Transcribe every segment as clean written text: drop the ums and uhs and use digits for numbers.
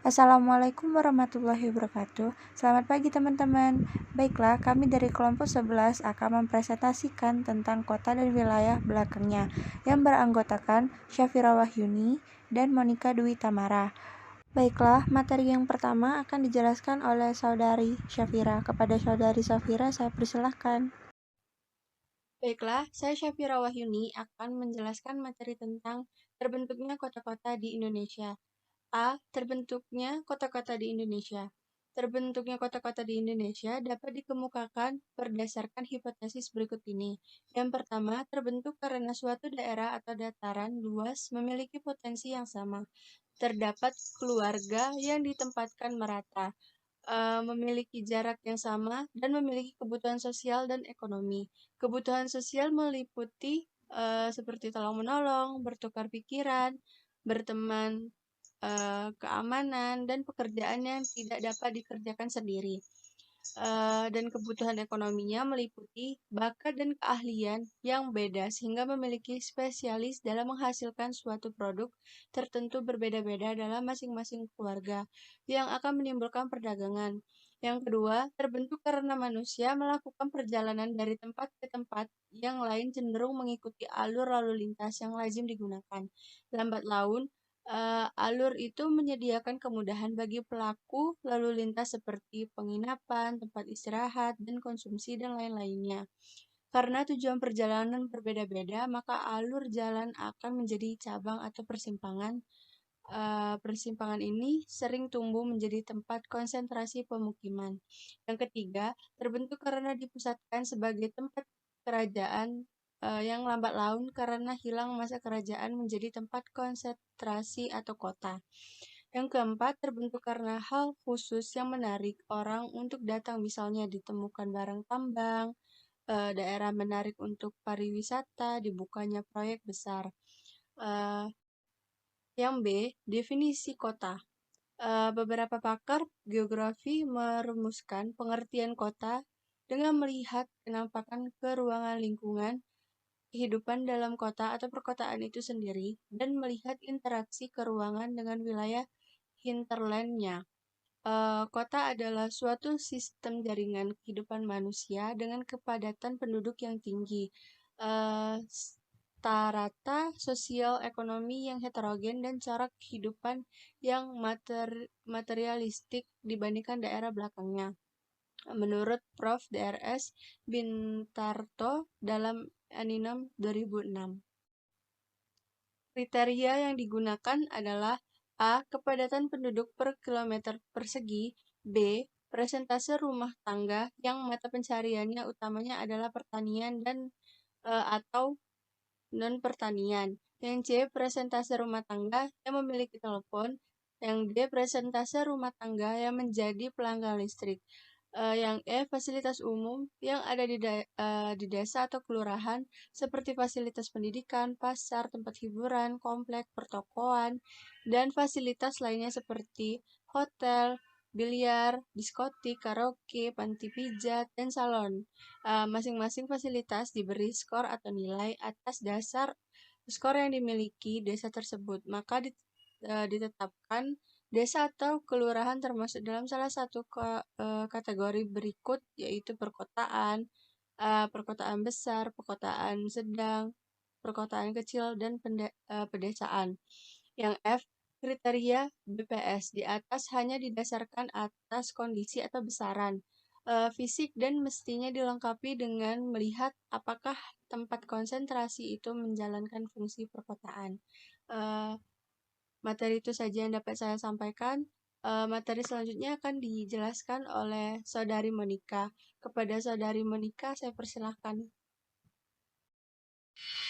Assalamualaikum warahmatullahi wabarakatuh. Selamat pagi teman-teman. Baiklah, kami dari kelompok 11 akan mempresentasikan tentang kota dan wilayah belakangnya yang beranggotakan Syafira Wahyuni dan Monica Dwi Tamara. Baiklah, materi yang pertama akan dijelaskan oleh Saudari Syafira. Kepada Saudari Syafira, saya persilahkan. Baiklah, saya Syafira Wahyuni akan menjelaskan materi tentang terbentuknya kota-kota di Indonesia. A. Terbentuknya kota-kota di Indonesia. Terbentuknya kota-kota di Indonesia dapat dikemukakan berdasarkan hipotesis berikut ini. Yang pertama, terbentuk karena suatu daerah atau dataran luas memiliki potensi yang sama. Terdapat keluarga yang ditempatkan merata, memiliki jarak yang sama, dan memiliki kebutuhan sosial dan ekonomi. Kebutuhan sosial meliputi seperti tolong-menolong, bertukar pikiran, berteman, keamanan, dan pekerjaan yang tidak dapat dikerjakan sendiri. Dan kebutuhan ekonominya meliputi bakat dan keahlian yang beda sehingga memiliki spesialis dalam menghasilkan suatu produk tertentu berbeda-beda dalam masing-masing keluarga yang akan menimbulkan perdagangan. Yang kedua, terbentuk karena manusia melakukan perjalanan dari tempat ke tempat yang lain cenderung mengikuti alur lalu lintas yang lazim digunakan. Lambat laun, alur itu menyediakan kemudahan bagi pelaku lalu lintas seperti penginapan, tempat istirahat, dan konsumsi, dan lain-lainnya. Karena tujuan perjalanan berbeda-beda, maka alur jalan akan menjadi cabang atau persimpangan. Persimpangan ini sering tumbuh menjadi tempat konsentrasi pemukiman. Yang ketiga, terbentuk karena dipusatkan sebagai tempat kerajaan yang lambat laun karena hilang masa kerajaan menjadi tempat konsentrasi atau kota. Yang keempat, terbentuk karena hal khusus yang menarik orang untuk datang, misalnya ditemukan barang tambang, daerah menarik untuk pariwisata, dibukanya proyek besar. Yang B, definisi kota. Beberapa pakar geografi merumuskan pengertian kota dengan melihat kenampakan keruangan lingkungan, kehidupan dalam kota atau perkotaan itu sendiri, dan melihat interaksi keruangan dengan wilayah hinterlandnya. Kota adalah suatu sistem jaringan kehidupan manusia dengan kepadatan penduduk yang tinggi, tarata sosial ekonomi yang heterogen, dan corak kehidupan yang materialistik dibandingkan daerah belakangnya. Menurut Prof. Drs. Bintarto dalam Aninam 2006. Kriteria yang digunakan adalah A. Kepadatan penduduk per kilometer persegi. B. Persentase rumah tangga yang mata pencariannya utamanya adalah pertanian dan atau non-pertanian. Yang C. Persentase rumah tangga yang memiliki telepon. Yang D. Persentase rumah tangga yang menjadi pelanggan listrik. Yang E. Fasilitas umum yang ada di desa atau kelurahan seperti fasilitas pendidikan, pasar, tempat hiburan, komplek, pertokoan, dan fasilitas lainnya seperti hotel, biliar, diskotik, karaoke, panti pijat, dan salon. Masing-masing fasilitas diberi skor atau nilai atas dasar skor yang dimiliki desa tersebut, maka ditetapkan desa atau kelurahan termasuk dalam salah satu kategori berikut, yaitu perkotaan, perkotaan besar, perkotaan sedang, perkotaan kecil, dan pedesaan. Yang F, kriteria BPS di atas hanya didasarkan atas kondisi atau besaran fisik dan mestinya dilengkapi dengan melihat apakah tempat konsentrasi itu menjalankan fungsi perkotaan. Materi itu saja yang dapat saya sampaikan. Materi selanjutnya akan dijelaskan oleh Saudari Monica. Kepada Saudari Monica, saya persilahkan.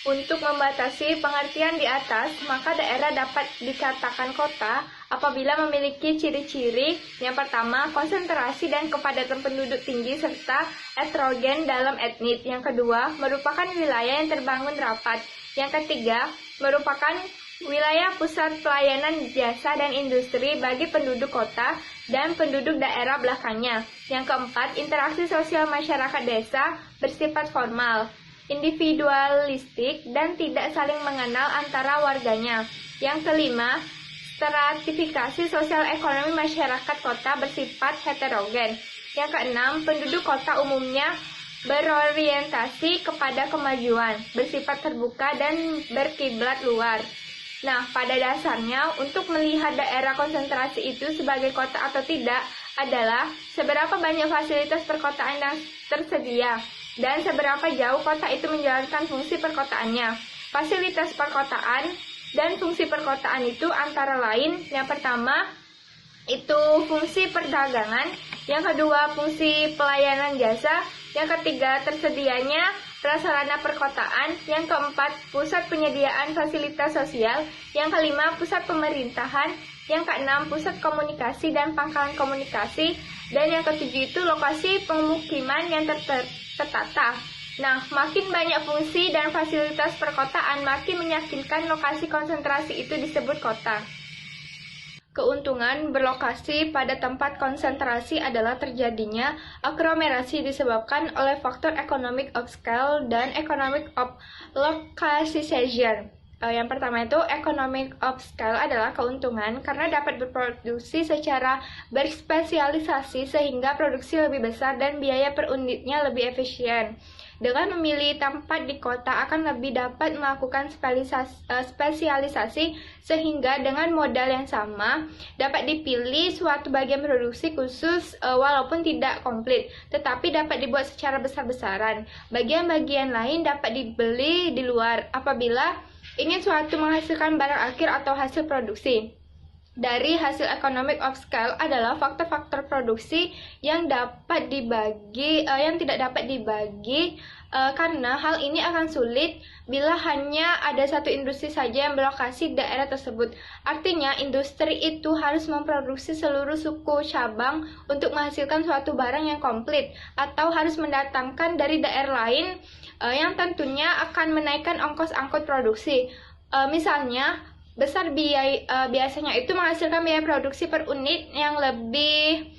Untuk membatasi pengertian di atas, maka daerah dapat dikatakan kota apabila memiliki ciri-ciri yang pertama, konsentrasi dan kepadatan penduduk tinggi serta heterogen dalam etnis. Yang kedua, merupakan wilayah yang terbangun rapat. Yang ketiga, merupakan wilayah pusat pelayanan jasa dan industri bagi penduduk kota dan penduduk daerah belakangnya. Yang keempat, interaksi sosial masyarakat desa bersifat formal, individualistik, dan tidak saling mengenal antara warganya. Yang kelima, stratifikasi sosial ekonomi masyarakat kota bersifat heterogen. Yang keenam, penduduk kota umumnya berorientasi kepada kemajuan, bersifat terbuka dan berkiblat luar. Nah, pada dasarnya untuk melihat daerah konsentrasi itu sebagai kota atau tidak adalah seberapa banyak fasilitas perkotaan yang tersedia dan seberapa jauh kota itu menjalankan fungsi perkotaannya. Fasilitas perkotaan dan fungsi perkotaan itu antara lain, yang pertama itu fungsi perdagangan, yang kedua fungsi pelayanan jasa, yang ketiga tersedianya prasarana perkotaan, yang keempat pusat penyediaan fasilitas sosial, yang kelima pusat pemerintahan, yang keenam pusat komunikasi dan pangkalan komunikasi, dan yang ketujuh itu lokasi pemukiman yang tertata. Nah, makin banyak fungsi dan fasilitas perkotaan, makin meyakinkan lokasi konsentrasi itu disebut kota. Keuntungan berlokasi pada tempat konsentrasi adalah terjadinya aglomerasi disebabkan oleh faktor economic of scale dan economic of localization. Yang pertama itu economic of scale adalah keuntungan karena dapat berproduksi secara berspesialisasi sehingga produksi lebih besar dan biaya per unitnya lebih efisien. Dengan memilih tempat di kota akan lebih dapat melakukan spesialisasi sehingga dengan modal yang sama dapat dipilih suatu bagian produksi khusus walaupun tidak komplit, tetapi dapat dibuat secara besar-besaran. Bagian-bagian lain dapat dibeli di luar apabila ingin suatu menghasilkan barang akhir atau hasil produksi. Dari hasil economic of scale adalah faktor-faktor produksi yang tidak dapat dibagi karena hal ini akan sulit bila hanya ada satu industri saja yang berlokasi di daerah tersebut. Artinya, industri itu harus memproduksi seluruh suku cabang untuk menghasilkan suatu barang yang komplit atau harus mendatangkan dari daerah lain yang tentunya akan menaikkan ongkos angkut produksi. Misalnya, biasanya itu menghasilkan biaya produksi per unit yang lebih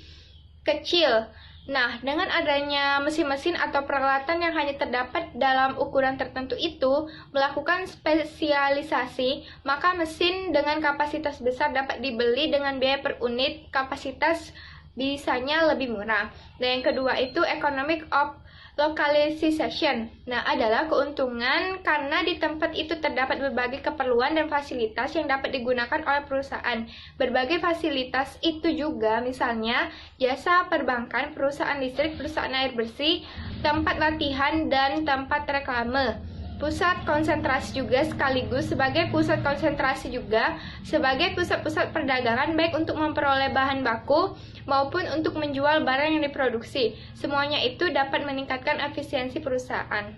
kecil. Nah, dengan adanya mesin-mesin atau peralatan yang hanya terdapat dalam ukuran tertentu itu melakukan spesialisasi, maka mesin dengan kapasitas besar dapat dibeli dengan biaya per unit kapasitas bisanya lebih murah. Dan yang kedua itu economic of localization. Nah, adalah keuntungan karena di tempat itu terdapat berbagai keperluan dan fasilitas yang dapat digunakan oleh perusahaan. Berbagai fasilitas itu juga misalnya jasa perbankan, perusahaan listrik, perusahaan air bersih, tempat latihan, dan tempat reklame. Pusat konsentrasi juga sekaligus sebagai pusat konsentrasi juga sebagai pusat-pusat perdagangan baik untuk memperoleh bahan baku maupun untuk menjual barang yang diproduksi. Semuanya itu dapat meningkatkan efisiensi perusahaan.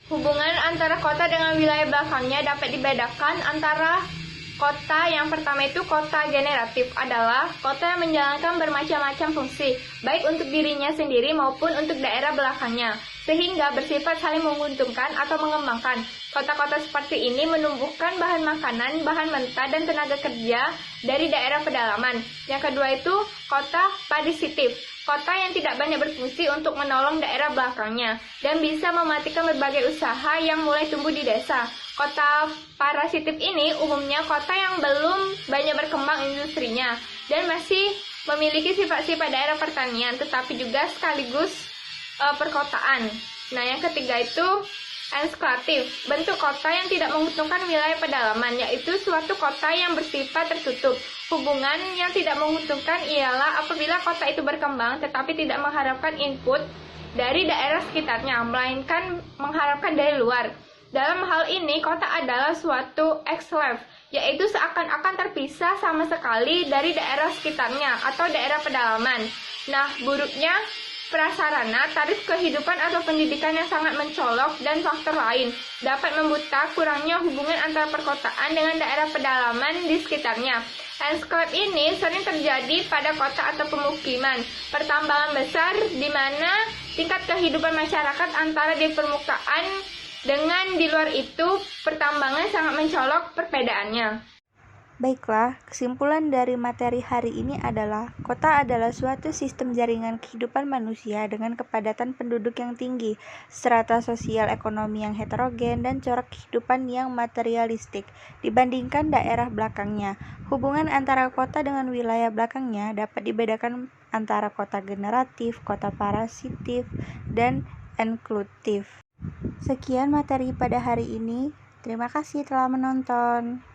Hubungan antara kota dengan wilayah belakangnya dapat dibedakan antara kota. Yang pertama itu kota generatif adalah kota yang menjalankan bermacam-macam fungsi, baik untuk dirinya sendiri maupun untuk daerah belakangnya, sehingga bersifat saling menguntungkan atau mengembangkan. Kota-kota seperti ini menumbuhkan bahan makanan, bahan mentah, dan tenaga kerja dari daerah pedalaman. Yang kedua itu kota parasitif, kota yang tidak banyak berfungsi untuk menolong daerah belakangnya dan bisa mematikan berbagai usaha yang mulai tumbuh di desa. Kota parasitif ini umumnya kota yang belum banyak berkembang industrinya dan masih memiliki sifat-sifat daerah pertanian, tetapi juga sekaligus perkotaan. Nah, yang ketiga itu eksklatif, bentuk kota yang tidak menguntungkan wilayah pedalaman, yaitu suatu kota yang bersifat tertutup. Hubungan yang tidak menguntungkan ialah apabila kota itu berkembang tetapi tidak mengharapkan input dari daerah sekitarnya, melainkan mengharapkan dari luar. Dalam hal ini, kota adalah suatu eksklave, yaitu seakan-akan terpisah sama sekali dari daerah sekitarnya atau daerah pedalaman. Nah, buruknya prasarana, tarif kehidupan atau pendidikan yang sangat mencolok, dan faktor lain dapat membuta kurangnya hubungan antara perkotaan dengan daerah pedalaman di sekitarnya. Landscape ini sering terjadi pada kota atau pemukiman pertambangan besar di mana tingkat kehidupan masyarakat antara di permukaan dengan di luar itu pertambangan sangat mencolok perbedaannya. Baiklah, kesimpulan dari materi hari ini adalah kota adalah suatu sistem jaringan kehidupan manusia dengan kepadatan penduduk yang tinggi, strata sosial ekonomi yang heterogen, dan corak kehidupan yang materialistik dibandingkan daerah belakangnya. Hubungan antara kota dengan wilayah belakangnya dapat dibedakan antara kota generatif, kota parasitif, dan inklusif. Sekian materi pada hari ini. Terima kasih telah menonton.